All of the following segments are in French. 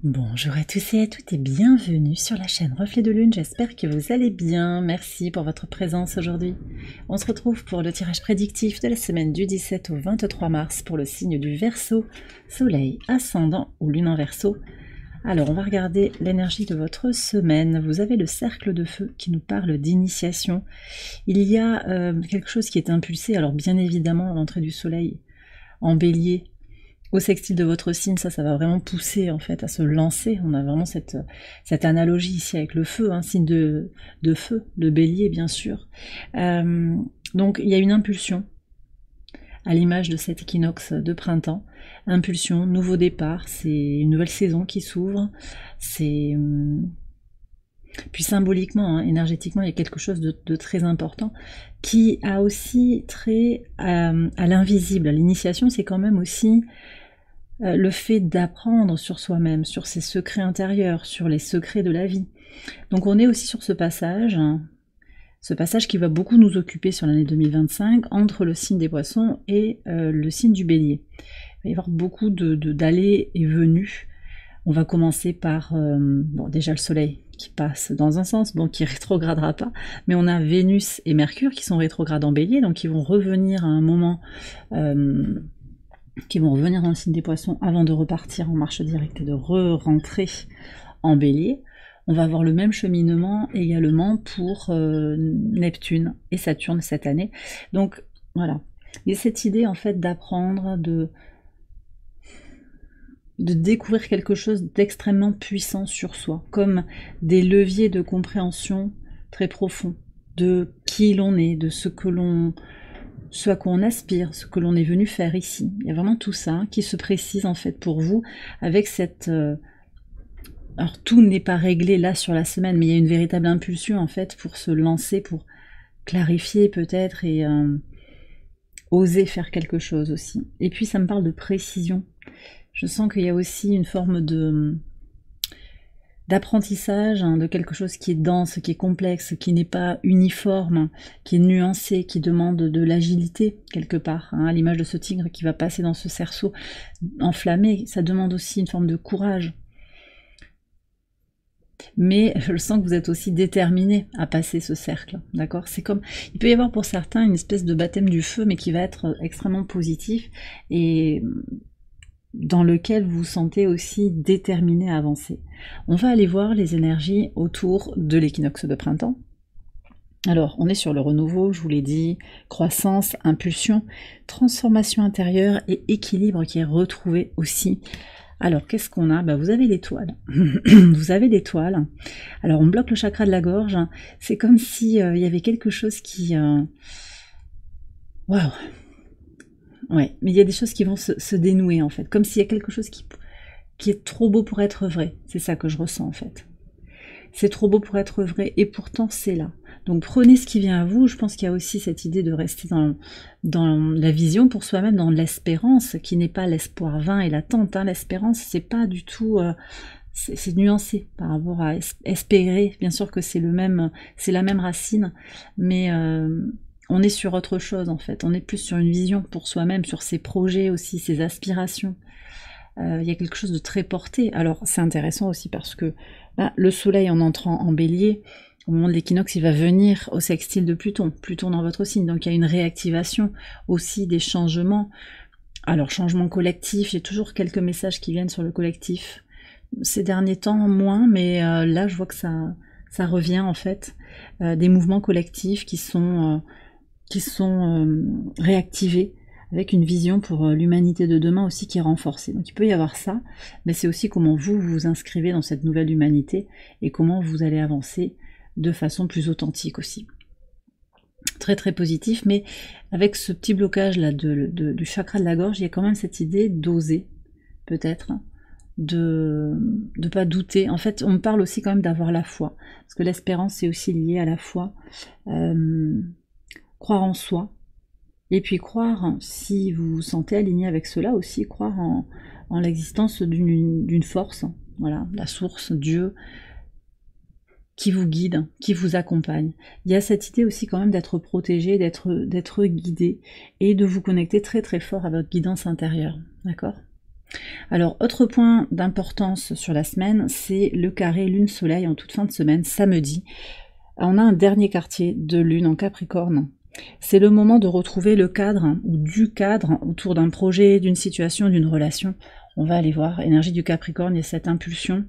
Bonjour à tous et à toutes et bienvenue sur la chaîne Reflet de Lune, j'espère que vous allez bien, merci pour votre présence aujourd'hui. On se retrouve pour le tirage prédictif de la semaine du 17 au 23 mars pour le signe du Verseau, Soleil, Ascendant ou Lune en Verseau. Alors on va regarder l'énergie de votre semaine, vous avez le cercle de feu qui nous parle d'initiation. Il y a quelque chose qui est impulsé, alors bien évidemment l'entrée du Soleil en Bélier, au sextile de votre signe, ça va vraiment pousser en fait à se lancer. On a vraiment cette analogie ici avec le feu, un signe de feu, de bélier bien sûr. Donc il y a une impulsion, à l'image de cet équinoxe de printemps. Impulsion, nouveau départ, c'est une nouvelle saison qui s'ouvre. Puis symboliquement, énergétiquement, il y a quelque chose de très important qui a aussi trait à l'invisible. L'initiation, c'est quand même aussi le fait d'apprendre sur soi-même, sur ses secrets intérieurs, sur les secrets de la vie. Donc on est aussi sur ce passage qui va beaucoup nous occuper sur l'année 2025, entre le signe des Poissons et le signe du Bélier. Il va y avoir beaucoup d'allées et venues. On va commencer par, déjà le Soleil qui passe dans un sens, qui rétrogradera pas, mais on a Vénus et Mercure qui sont rétrogrades en Bélier, donc qui vont revenir à un moment, qui vont revenir dans le signe des Poissons avant de repartir en marche directe et de re-rentrer en Bélier. On va avoir le même cheminement également pour Neptune et Saturne cette année. Donc voilà, il y a cette idée en fait d'apprendre, de découvrir quelque chose d'extrêmement puissant sur soi, comme des leviers de compréhension très profonds de qui l'on est, de ce à quoi on aspire, ce que l'on est venu faire ici. Il y a vraiment tout ça qui se précise en fait pour vous avec cette... alors tout n'est pas réglé là sur la semaine, mais il y a une véritable impulsion en fait pour se lancer, pour clarifier peut-être et oser faire quelque chose aussi. Et puis ça me parle de précision. Je sens qu'il y a aussi une forme d'apprentissage, de quelque chose qui est dense, qui est complexe, qui n'est pas uniforme, qui est nuancé, qui demande de l'agilité quelque part, à l'image de ce tigre qui va passer dans ce cerceau enflammé. Ça demande aussi une forme de courage. Mais je sens que vous êtes aussi déterminé à passer ce cercle, d'accord? C'est comme, il peut y avoir pour certains une espèce de baptême du feu, mais qui va être extrêmement positif et dans lequel vous vous sentez aussi déterminé à avancer. On va aller voir les énergies autour de l'équinoxe de printemps. Alors, on est sur le renouveau, je vous l'ai dit, croissance, impulsion, transformation intérieure et équilibre qui est retrouvé aussi. Alors, qu'est-ce qu'on a? Vous avez l'étoile. Vous avez l'étoile. Alors, on bloque le chakra de la gorge. C'est comme si il y avait quelque chose qui... Waouh! Ouais, mais il y a des choses qui vont se dénouer en fait, comme s'il y a quelque chose qui est trop beau pour être vrai. C'est ça que je ressens en fait. C'est trop beau pour être vrai et pourtant c'est là. Donc prenez ce qui vient à vous. Je pense qu'il y a aussi cette idée de rester dans la vision pour soi-même, dans l'espérance, qui n'est pas l'espoir vain et l'attente. L'espérance, c'est pas du tout... c'est nuancé par rapport à espérer. Bien sûr que c'est la même racine, mais... on est sur autre chose en fait, on est plus sur une vision pour soi-même, sur ses projets aussi, ses aspirations. Il y a quelque chose de très porté. Alors c'est intéressant aussi parce que le soleil en entrant en bélier, au moment de l'équinoxe, il va venir au sextile de Pluton, Pluton dans votre signe, donc il y a une réactivation aussi des changements. Alors changement collectif, il y a toujours quelques messages qui viennent sur le collectif. Ces derniers temps moins, mais là je vois que ça revient en fait. Des mouvements collectifs qui sont réactivés avec une vision pour l'humanité de demain aussi qui est renforcée. Donc il peut y avoir ça, mais c'est aussi comment vous vous inscrivez dans cette nouvelle humanité et comment vous allez avancer de façon plus authentique aussi. Très très positif, mais avec ce petit blocage là du chakra de la gorge, il y a quand même cette idée d'oser, peut-être, de pas douter. En fait, on me parle aussi quand même d'avoir la foi, parce que l'espérance c'est aussi lié à la foi. Croire en soi, et puis croire, si vous vous sentez aligné avec cela aussi, croire en l'existence d'une force, voilà, la source, Dieu, qui vous guide, qui vous accompagne. Il y a cette idée aussi quand même d'être protégé, d'être guidé, et de vous connecter très très fort à votre guidance intérieure, d'accord? Alors, autre point d'importance sur la semaine, c'est le carré Lune-Soleil en toute fin de semaine, samedi. On a un dernier quartier de Lune en Capricorne. C'est le moment de retrouver le cadre ou du cadre autour d'un projet, d'une situation, d'une relation. On va aller voir, énergie du Capricorne, il y a cette impulsion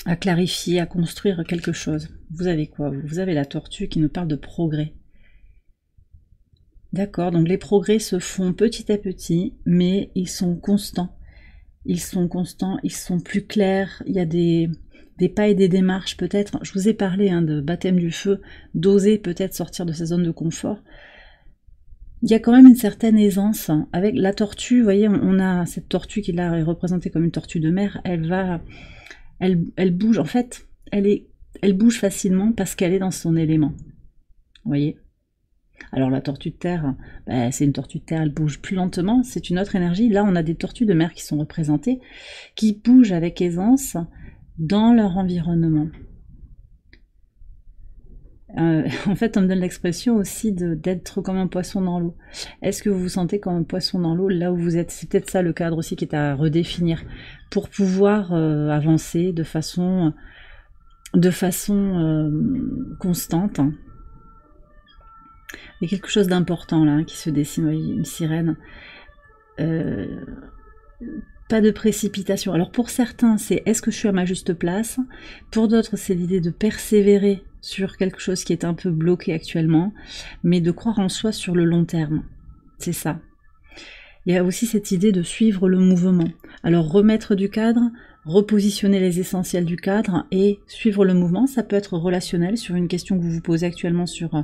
à clarifier, à construire quelque chose. Vous avez quoi? Vous avez la tortue qui nous parle de progrès. D'accord, donc les progrès se font petit à petit, mais ils sont constants. Ils sont constants, ils sont plus clairs, il y a des pas et des démarches peut-être. Je vous ai parlé de baptême du feu, d'oser peut-être sortir de sa zone de confort. Il y a quand même une certaine aisance. Avec la tortue, vous voyez, on a cette tortue qui là est représentée comme une tortue de mer, elle bouge, en fait, elle bouge facilement parce qu'elle est dans son élément. Vous voyez? Alors la tortue de terre, c'est une tortue de terre, elle bouge plus lentement, c'est une autre énergie. Là, on a des tortues de mer qui sont représentées, qui bougent avec aisance dans leur environnement. En fait, on me donne l'expression aussi d'être comme un poisson dans l'eau. Est-ce que vous vous sentez comme un poisson dans l'eau là où vous êtes? C'est peut-être ça le cadre aussi qui est à redéfinir pour pouvoir avancer de façon constante. Il y a quelque chose d'important là qui se dessine, oui, une sirène. Pas de précipitation. Alors pour certains, c'est est-ce que je suis à ma juste place? Pour d'autres, c'est l'idée de persévérer sur quelque chose qui est un peu bloqué actuellement, mais de croire en soi sur le long terme. C'est ça. Il y a aussi cette idée de suivre le mouvement. Alors remettre du cadre, repositionner les essentiels du cadre et suivre le mouvement, ça peut être relationnel sur une question que vous vous posez actuellement sur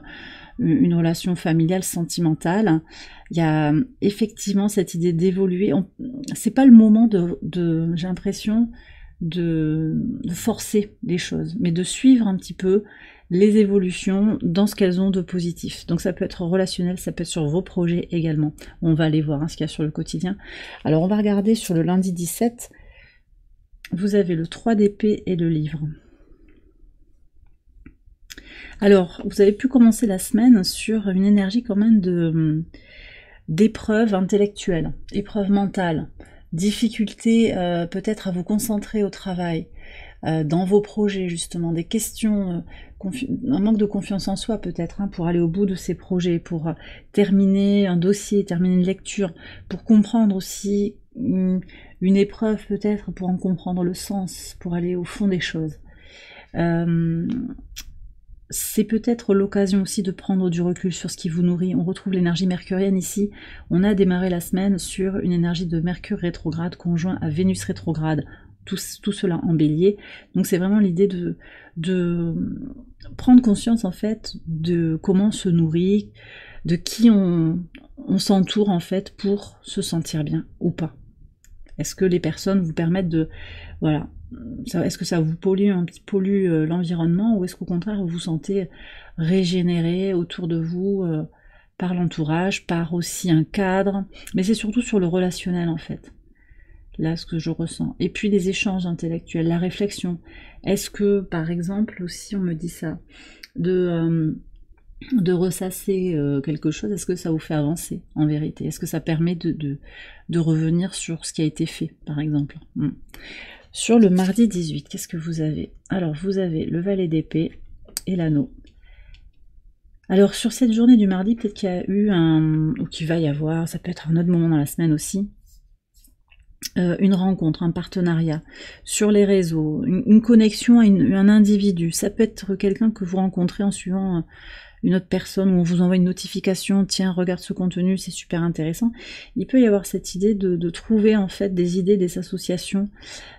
une relation familiale, sentimentale. Il y a effectivement cette idée d'évoluer. C'est pas le moment j'ai l'impression, de forcer les choses, mais de suivre un petit peu les évolutions dans ce qu'elles ont de positif. Donc ça peut être relationnel, ça peut être sur vos projets également. On va aller voir ce qu'il y a sur le quotidien. Alors on va regarder sur le lundi 17, vous avez le 3 d'épée et le livre. Alors, vous avez pu commencer la semaine sur une énergie quand même d'épreuve intellectuelle, épreuve mentale, difficulté peut-être à vous concentrer au travail, dans vos projets justement, des questions, un manque de confiance en soi peut-être, pour aller au bout de ces projets, pour terminer un dossier, terminer une lecture, pour comprendre aussi une épreuve peut-être, pour en comprendre le sens, pour aller au fond des choses. C'est peut-être l'occasion aussi de prendre du recul sur ce qui vous nourrit. On retrouve l'énergie mercurienne ici. On a démarré la semaine sur une énergie de Mercure rétrograde conjoint à Vénus rétrograde. Tout cela en bélier. Donc c'est vraiment l'idée de prendre conscience en fait de comment on se nourrit, de qui on s'entoure en fait pour se sentir bien ou pas. Est-ce que les personnes vous permettent de... Voilà. Est-ce que ça vous pollue l'environnement ou est-ce qu'au contraire vous vous sentez régénéré autour de vous par l'entourage, par aussi un cadre, mais c'est surtout sur le relationnel en fait, là ce que je ressens. Et puis les échanges intellectuels, la réflexion. Est-ce que par exemple aussi on me dit ça, de ressasser quelque chose, est-ce que ça vous fait avancer en vérité? Est-ce que ça permet de revenir sur ce qui a été fait par exemple? Sur le mardi 18, qu'est-ce que vous avez? Alors, vous avez le valet d'épée et l'anneau. Alors, sur cette journée du mardi, peut-être qu'il y a eu ou qu'il va y avoir, ça peut être un autre moment dans la semaine aussi, une rencontre, un partenariat sur les réseaux, une connexion à un individu. Ça peut être quelqu'un que vous rencontrez en suivant une autre personne, où on vous envoie une notification, tiens, regarde ce contenu, c'est super intéressant. Il peut y avoir cette idée de trouver en fait des idées, des associations,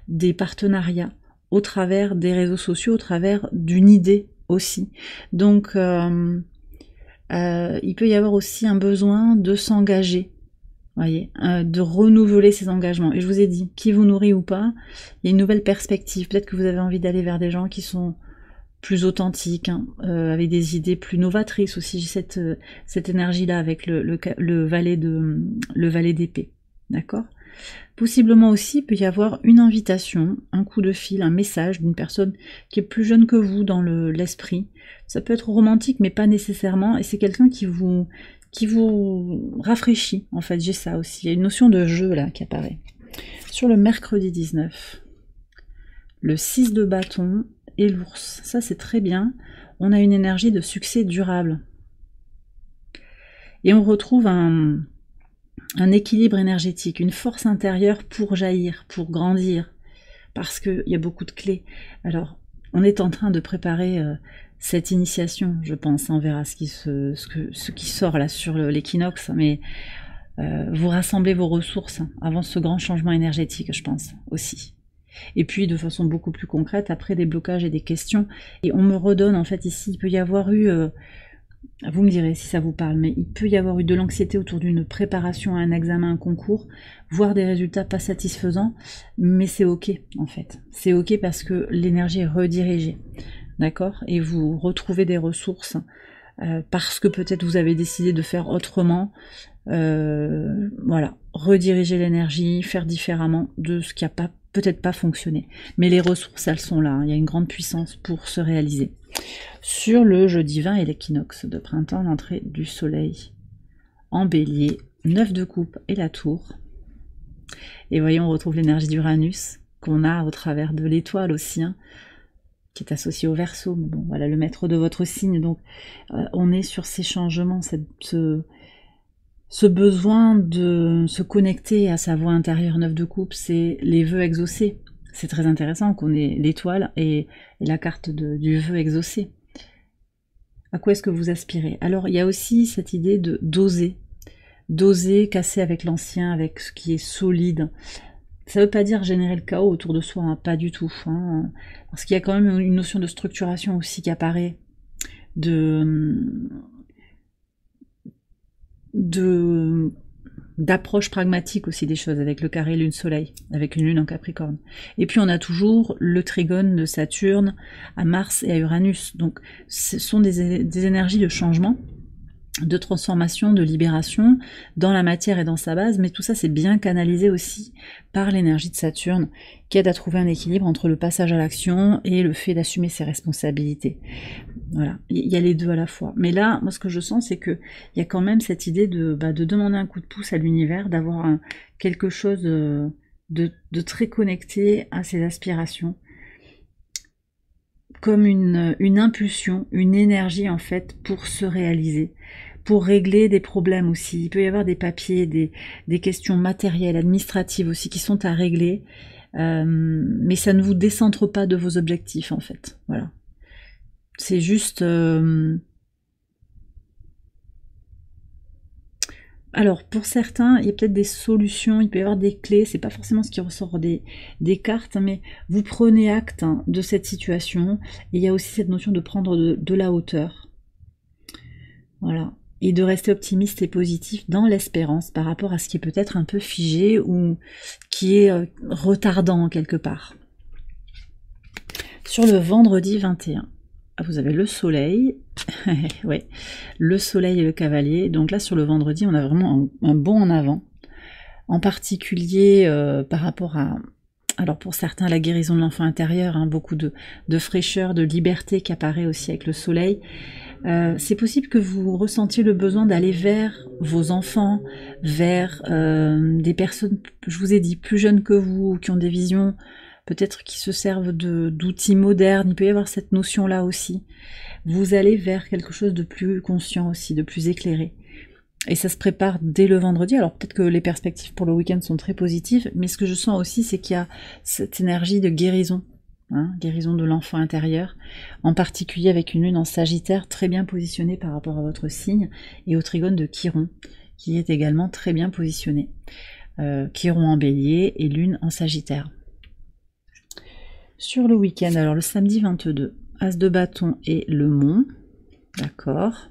des partenariats au travers des réseaux sociaux, au travers d'une idée aussi. Donc il peut y avoir aussi un besoin de s'engager, voyez, de renouveler ses engagements. Et je vous ai dit, qui vous nourrit ou pas, il y a une nouvelle perspective. Peut-être que vous avez envie d'aller vers des gens qui sont plus authentique, avec des idées plus novatrices aussi. J'ai cette énergie-là avec le valet d'épée, d'accord? Possiblement aussi, il peut y avoir une invitation, un coup de fil, un message d'une personne qui est plus jeune que vous dans l'esprit. Ça peut être romantique, mais pas nécessairement, et c'est quelqu'un qui vous qui vous rafraîchit, en fait, j'ai ça aussi. Il y a une notion de jeu, là, qui apparaît. Sur le mercredi 19, le 6 de bâton et l'ours, ça c'est très bien. On a une énergie de succès durable. Et on retrouve un équilibre énergétique, une force intérieure pour jaillir, pour grandir, parce qu'il y a beaucoup de clés. Alors, on est en train de préparer cette initiation, je pense. On verra ce qui sort là sur l'équinoxe, mais vous rassemblez vos ressources avant ce grand changement énergétique, je pense, aussi. Et puis, de façon beaucoup plus concrète, après des blocages et des questions, et on me redonne, en fait, ici, il peut y avoir eu... vous me direz si ça vous parle, mais il peut y avoir eu de l'anxiété autour d'une préparation à un examen, un concours, voire des résultats pas satisfaisants, mais c'est ok en fait. C'est ok parce que l'énergie est redirigée, d'accord? Et vous retrouvez des ressources parce que peut-être vous avez décidé de faire autrement. Voilà, rediriger l'énergie, faire différemment de ce qui a peut-être pas fonctionné. Mais les ressources, elles sont là, hein. Il y a une grande puissance pour se réaliser. Sur le jeudi 20 et l'équinoxe de printemps, l'entrée du soleil en bélier, 9 de coupe et la tour. Et voyons, on retrouve l'énergie d'Uranus qu'on a au travers de l'étoile aussi, hein, qui est associée au Verseau. Bon, voilà, le maître de votre signe. Donc, on est sur ces changements, ce besoin de se connecter à sa voix intérieure. 9 de coupe, c'est les vœux exaucés. C'est très intéressant qu'on ait l'étoile et la carte du vœu exaucé. À quoi est-ce que vous aspirez? Alors, il y a aussi cette idée d'oser casser avec l'ancien, avec ce qui est solide. Ça ne veut pas dire générer le chaos autour de soi, hein, pas du tout. Hein, parce qu'il y a quand même une notion de structuration aussi qui apparaît, d'approche pragmatique aussi des choses, avec le carré lune-soleil, avec une lune en Capricorne. Et puis on a toujours le trigone de Saturne à Mars et à Uranus. Donc ce sont des énergies de changement, de transformation, de libération dans la matière et dans sa base, mais tout ça c'est bien canalisé aussi par l'énergie de Saturne qui aide à trouver un équilibre entre le passage à l'action et le fait d'assumer ses responsabilités. Voilà, il y a les deux à la fois. Mais là, moi ce que je sens c'est que il y a quand même cette idée de demander un coup de pouce à l'univers, d'avoir quelque chose de très connecté à ses aspirations, comme une impulsion, une énergie en fait pour se réaliser, pour régler des problèmes aussi. Il peut y avoir des papiers, des questions matérielles, administratives aussi qui sont à régler, mais ça ne vous décentre pas de vos objectifs en fait. Voilà. C'est juste... Alors, pour certains, il y a peut-être des solutions, il peut y avoir des clés, c'est pas forcément ce qui ressort des cartes, mais vous prenez acte de cette situation, et il y a aussi cette notion de prendre de la hauteur. Voilà. Et de rester optimiste et positif dans l'espérance par rapport à ce qui est peut-être un peu figé ou qui est retardant quelque part. Sur le vendredi 21, vous avez le soleil, ouais, le soleil et le cavalier. Donc là, sur le vendredi, on a vraiment un bond en avant. En particulier par rapport à, alors pour certains, la guérison de l'enfant intérieur, hein, beaucoup de fraîcheur, de liberté qui apparaît aussi avec le soleil. C'est possible que vous ressentiez le besoin d'aller vers vos enfants, vers des personnes, je vous ai dit, plus jeunes que vous, qui ont des visions peut-être qui se servent d'outils modernes. Il peut y avoir cette notion-là aussi. Vous allez vers quelque chose de plus conscient aussi, de plus éclairé. Et ça se prépare dès le vendredi. Alors peut-être que les perspectives pour le week-end sont très positives, mais ce que je sens aussi, c'est qu'il y a cette énergie de guérison, hein, guérison de l'enfant intérieur, en particulier avec une lune en Sagittaire très bien positionnée par rapport à votre signe, et au trigone de Chiron, qui est également très bien positionné. Chiron en Bélier et lune en Sagittaire. Sur le week-end, alors le samedi 22, As de bâton et le mont, d'accord.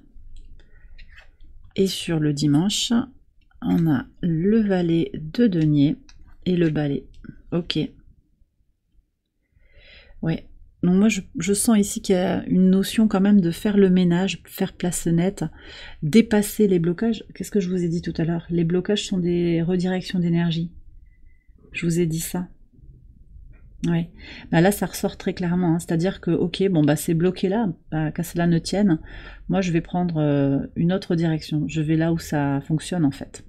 Et sur le dimanche, on a le valet de denier et le balai. Ok. Ouais. Donc moi, je sens ici qu'il y a une notion quand même de faire le ménage, faire place nette, dépasser les blocages. Qu'est-ce que je vous ai dit tout à l'heure? Les blocages sont des redirections d'énergie. Je vous ai dit ça. Oui, bah là ça ressort très clairement, hein. C'est-à-dire que ok, bon bah c'est bloqué là, bah, qu'à cela ne tienne, moi je vais prendre une autre direction, je vais là où ça fonctionne en fait.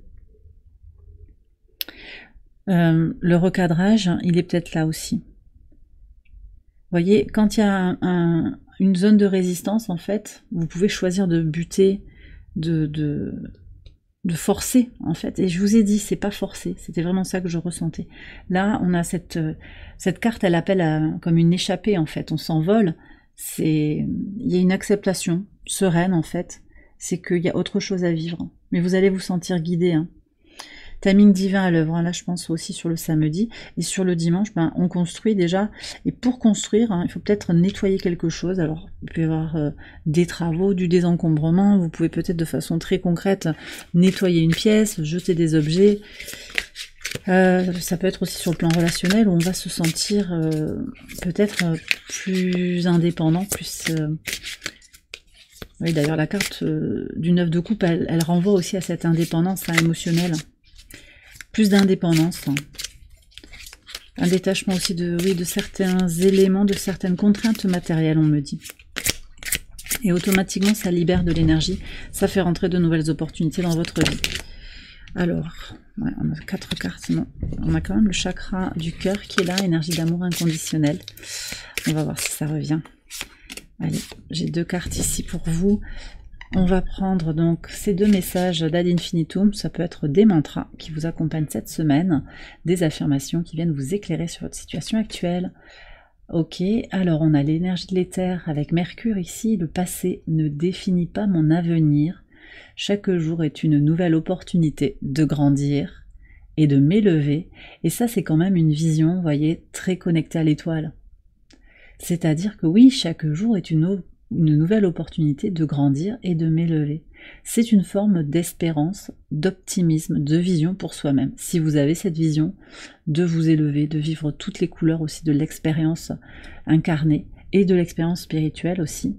Le recadrage, il est peut-être là aussi. Vous voyez, quand il y a une zone de résistance, en fait, vous pouvez choisir de buter, de forcer, en fait. Et je vous ai dit, c'est pas forcé, c'était vraiment ça que je ressentais. Là, on a cette carte, elle appelle comme une échappée, en fait. On s'envole, il y a une acceptation sereine, en fait. C'est qu'il y a autre chose à vivre. Mais vous allez vous sentir guidé, hein. Timing divin à l'œuvre, là je pense aussi sur le samedi, et sur le dimanche, ben, on construit déjà, et pour construire, hein, il faut peut-être nettoyer quelque chose, alors il peut y avoir des travaux, du désencombrement, vous pouvez peut-être de façon très concrète nettoyer une pièce, jeter des objets, ça peut être aussi sur le plan relationnel, où on va se sentir peut-être plus indépendant, plus... Oui, d'ailleurs la carte du 9 de coupe, elle renvoie aussi à cette indépendance émotionnelle. Plus d'indépendance, hein. Un détachement aussi de certains éléments, de certaines contraintes matérielles, on me dit. Et automatiquement, ça libère de l'énergie, ça fait rentrer de nouvelles opportunités dans votre vie. Alors, ouais, on a 4 cartes, non. On a quand même le chakra du cœur qui est là, énergie d'amour inconditionnel. On va voir si ça revient. Allez, j'ai 2 cartes ici pour vous. On va prendre donc ces 2 messages d'Ad Infinitum, ça peut être des mantras qui vous accompagnent cette semaine, des affirmations qui viennent vous éclairer sur votre situation actuelle. Ok, alors on a l'énergie de l'éther avec Mercure ici, le passé ne définit pas mon avenir, chaque jour est une nouvelle opportunité de grandir et de m'élever, et ça c'est quand même une vision, vous voyez, très connectée à l'étoile. C'est-à-dire que oui, chaque jour est une nouvelle opportunité de grandir et de m'élever. C'est une forme d'espérance, d'optimisme, de vision pour soi-même. Si vous avez cette vision de vous élever, de vivre toutes les couleurs aussi de l'expérience incarnée et de l'expérience spirituelle aussi,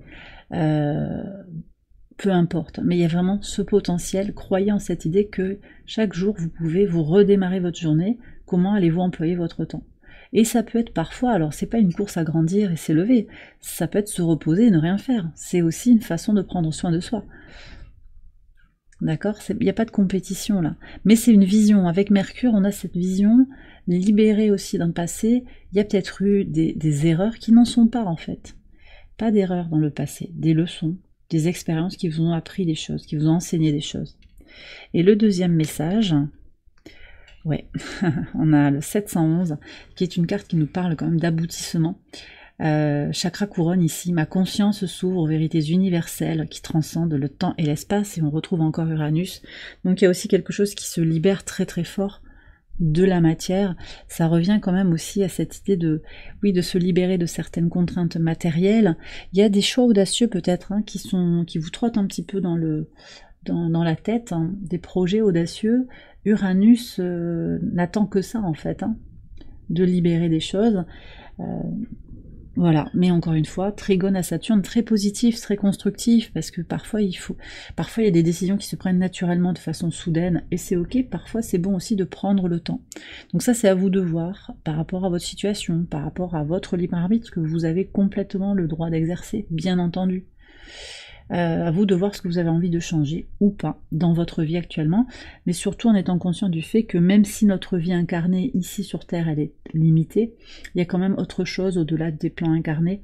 peu importe. Mais il y a vraiment ce potentiel. Croyez en cette idée que chaque jour vous pouvez vous redémarrer votre journée. Comment allez-vous employer votre temps ? Et ça peut être parfois, alors c'est pas une course à grandir et s'élever, ça peut être se reposer et ne rien faire. C'est aussi une façon de prendre soin de soi. D'accord ? Il n'y a pas de compétition là. Mais c'est une vision. Avec Mercure, on a cette vision libérée aussi d'un passé. Il y a peut-être eu des erreurs qui n'en sont pas en fait. Pas d'erreurs dans le passé, des leçons, des expériences qui vous ont appris des choses, qui vous ont enseigné des choses. Et le deuxième message... Ouais, on a le 711, qui est une carte qui nous parle quand même d'aboutissement. Chakra couronne ici, ma conscience s'ouvre aux vérités universelles qui transcendent le temps et l'espace, et on retrouve encore Uranus. Donc il y a aussi quelque chose qui se libère très très fort de la matière. Ça revient quand même aussi à cette idée de se libérer de certaines contraintes matérielles. Il y a des choix audacieux peut-être hein, qui vous trottent un petit peu dans la tête, hein, des projets audacieux. Uranus n'attend que ça en fait, hein, de libérer des choses. Voilà, mais encore une fois, trigone à Saturne, très positif, très constructif, parce que parfois il y a des décisions qui se prennent naturellement de façon soudaine, et c'est ok, parfois c'est bon aussi de prendre le temps. Donc ça c'est à vous de voir, par rapport à votre situation, par rapport à votre libre arbitre, que vous avez complètement le droit d'exercer, bien entendu. À vous de voir ce que vous avez envie de changer ou pas dans votre vie actuellement, mais surtout en étant conscient du fait que même si notre vie incarnée ici sur Terre elle est limitée, il y a quand même autre chose au-delà des plans incarnés.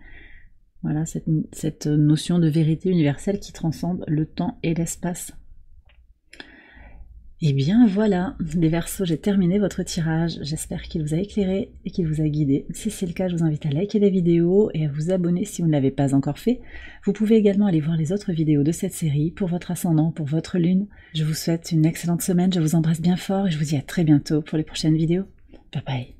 Voilà, cette notion de vérité universelle qui transcende le temps et l'espace. Et bien voilà, les Verseaux, j'ai terminé votre tirage. J'espère qu'il vous a éclairé et qu'il vous a guidé. Si c'est le cas, je vous invite à liker la vidéo et à vous abonner si vous ne l'avez pas encore fait. Vous pouvez également aller voir les autres vidéos de cette série pour votre ascendant, pour votre lune. Je vous souhaite une excellente semaine, je vous embrasse bien fort et je vous dis à très bientôt pour les prochaines vidéos. Bye bye.